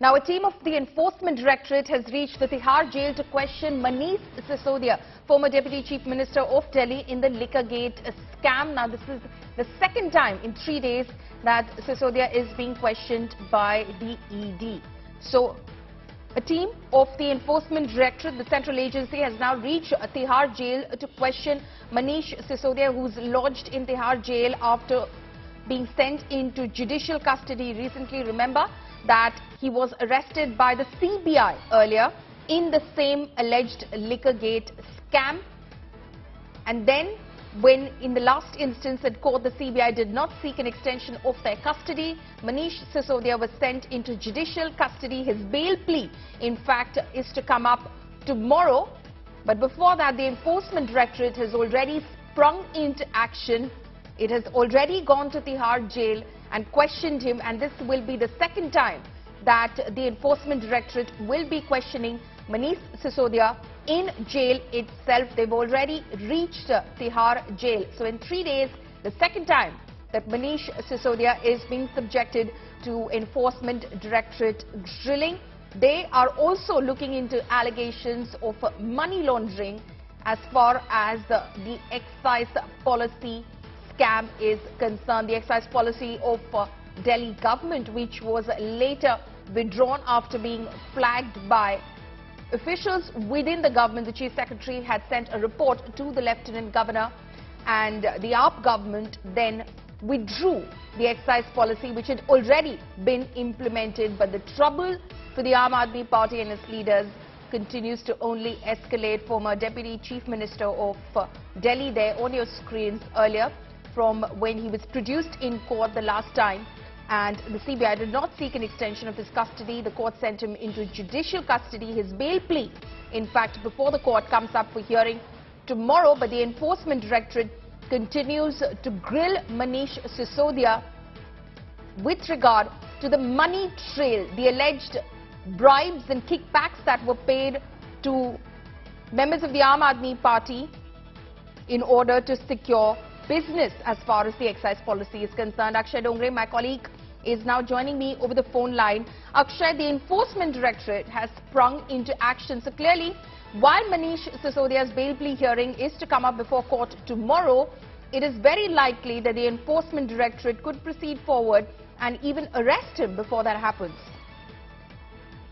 Now, a team of the Enforcement Directorate has reached the Tihar jail to question Manish Sisodia, former Deputy Chief Minister of Delhi, in the liquor gate scam. Now, this is the second time in 3 days that Sisodia is being questioned by the ED. So, a team of the Enforcement Directorate, the central agency, has now reached Tihar jail to question Manish Sisodia, who's lodged in Tihar jail after being sent into judicial custody recently. Remember that he was arrested by the CBI earlier in the same alleged liquor gate scam. And then, when in the last instance at court the CBI did not seek an extension of their custody, Manish Sisodia was sent into judicial custody. His bail plea, in fact, is to come up tomorrow. But before that, the Enforcement Directorate has already sprung into action. It has already gone to Tihar jail and questioned him, and this will be the second time that the Enforcement Directorate will be questioning Manish Sisodia in jail itself. They've already reached Tihar jail. So in 3 days, the second time that Manish Sisodia is being subjected to Enforcement Directorate drilling. They are also looking into allegations of money laundering as far as the excise policy scam is concerned. The excise policy of Delhi government, which was later withdrawn after being flagged by officials within the government. The Chief Secretary had sent a report to the Lieutenant Governor, and the AAP government then withdrew the excise policy, which had already been implemented. But the trouble for the Aam Aadmi Party and its leaders continues to only escalate. Former Deputy Chief Minister of Delhi there on your screens earlier, from when he was produced in court the last time, and the CBI did not seek an extension of his custody. The court sent him into judicial custody. His bail plea, in fact, before the court, comes up for hearing tomorrow. But the Enforcement Directorate continues to grill Manish Sisodia with regard to the money trail, the alleged bribes and kickbacks that were paid to members of the Aam Aadmi Party in order to secure business as far as the excise policy is concerned. Akshay Dongre, my colleague, is now joining me over the phone line. Akshay, the Enforcement Directorate has sprung into action. So clearly, while Manish Sisodia's bail plea hearing is to come up before court tomorrow, it is very likely that the Enforcement Directorate could proceed forward and even arrest him before that happens.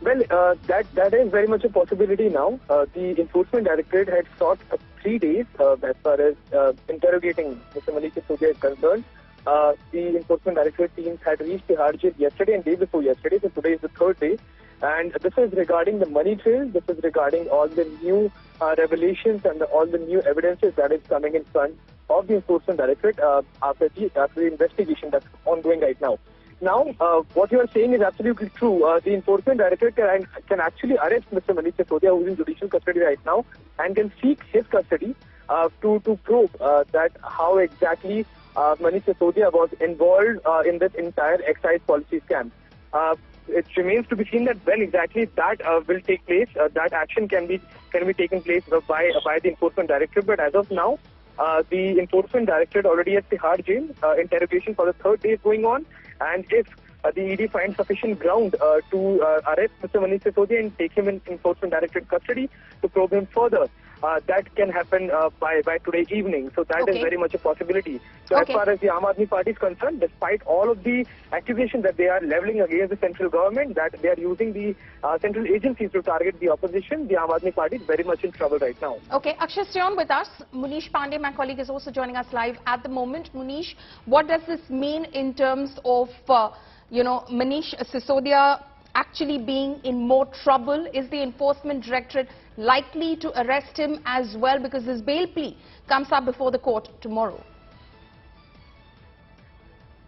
Well, that is very much a possibility now. The Enforcement Directorate had sought 3 days as far as interrogating Mr. Manish Sisodia is concerned. The Enforcement Directorate teams had reached Tihar jail yesterday and day before yesterday, so today is the third day. And this is regarding the money trail. This is regarding all the new revelations and all the new evidences that is coming in front of the Enforcement Directorate after the investigation that's ongoing right now. Now, what you are saying is absolutely true. The Enforcement Directorate can actually arrest Mr. Manish Sisodia, who is in judicial custody right now, and can seek his custody to probe that how exactly Manish Sisodia was involved in this entire excise policy scam. It remains to be seen that when exactly that will take place. That action can be taken place by the Enforcement Directorate. But as of now, the Enforcement Directorate already at Tihar jail. Interrogation for the third day is going on. And if the ED finds sufficient ground to arrest Mr. Manish Sisodia and take him in Enforcement Directorate custody to probe him further, that can happen by today evening. So that is very much a possibility. So as far as the Aam Aadmi Party is concerned, despite all of the accusations that they are levelling against the central government, that they are using the central agencies to target the opposition, the Aam Aadmi Party is very much in trouble right now. Okay, Akshay, stay on with us. Munish Pandey, my colleague, is also joining us live at the moment. Munish, what does this mean in terms of, Manish Sisodia actually being in more trouble? Is the Enforcement Directorate likely to arrest him as well, because his bail plea comes up before the court tomorrow?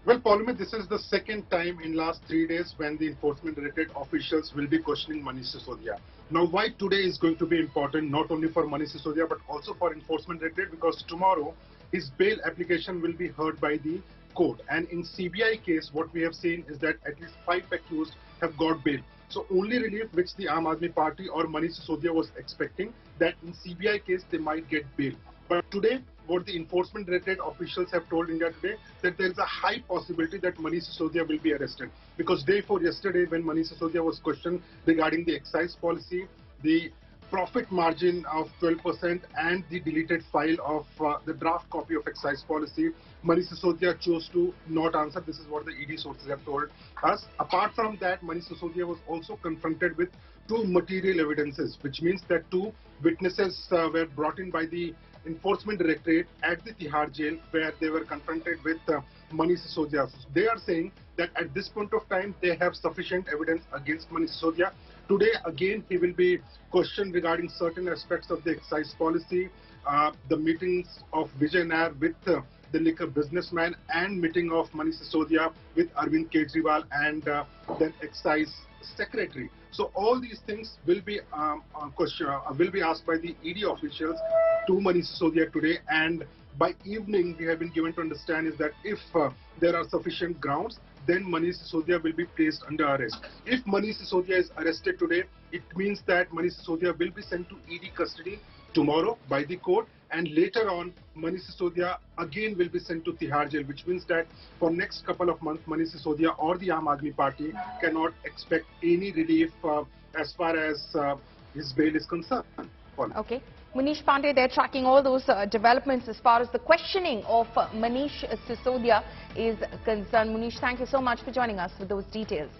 Well, Paulimi, this is the second time in last 3 days when the Enforcement Directorate officials will be questioning Manish Sisodia. Now, why today is going to be important, not only for Manish Sisodia but also for Enforcement Directorate, because tomorrow his bail application will be heard by the court. And in CBI case, what we have seen is that at least 5 accused have got bail. So only relief which the Aam Aadmi Party or Manish Sisodia was expecting, that in CBI case they might get bail. But today, what the Enforcement Directorate officials have told India today, that there is a high possibility that Manish Sisodia will be arrested. Because day before yesterday, when Manish Sisodia was questioned regarding the excise policy, the profit margin of 12% and the deleted file of the draft copy of excise policy, Manish Sisodia chose to not answer. This is what the ED sources have told us. Apart from that, Manish Sisodia was also confronted with two material evidences, which means that two witnesses were brought in by the Enforcement Directorate at the Tihar jail, where they were confronted with Manish Sisodia. They are saying that at this point of time, they have sufficient evidence against Manish Sisodia. Today, again, he will be questioned regarding certain aspects of the excise policy, the meetings of Vijay Nair with the liquor businessman, and meeting of Manish Sisodia with Arvind Kejriwal and then excise secretary. So all these things will be asked by the ED officials to Manish Sisodia today, and by evening we have been given to understand is that if there are sufficient grounds, then Manish Sisodia will be placed under arrest. If Manish Sisodia is arrested today, it means that Manish Sisodia will be sent to ED custody tomorrow by the court, and later on Manish Sisodia again will be sent to Tihar jail, which means that for next couple of months Manish Sisodia or the Aam Aadmi Party cannot expect any relief as far as his bail is concerned. Okay. Manish Pandey, they're tracking all those developments as far as the questioning of Manish Sisodia is concerned. Manish, thank you so much for joining us with those details.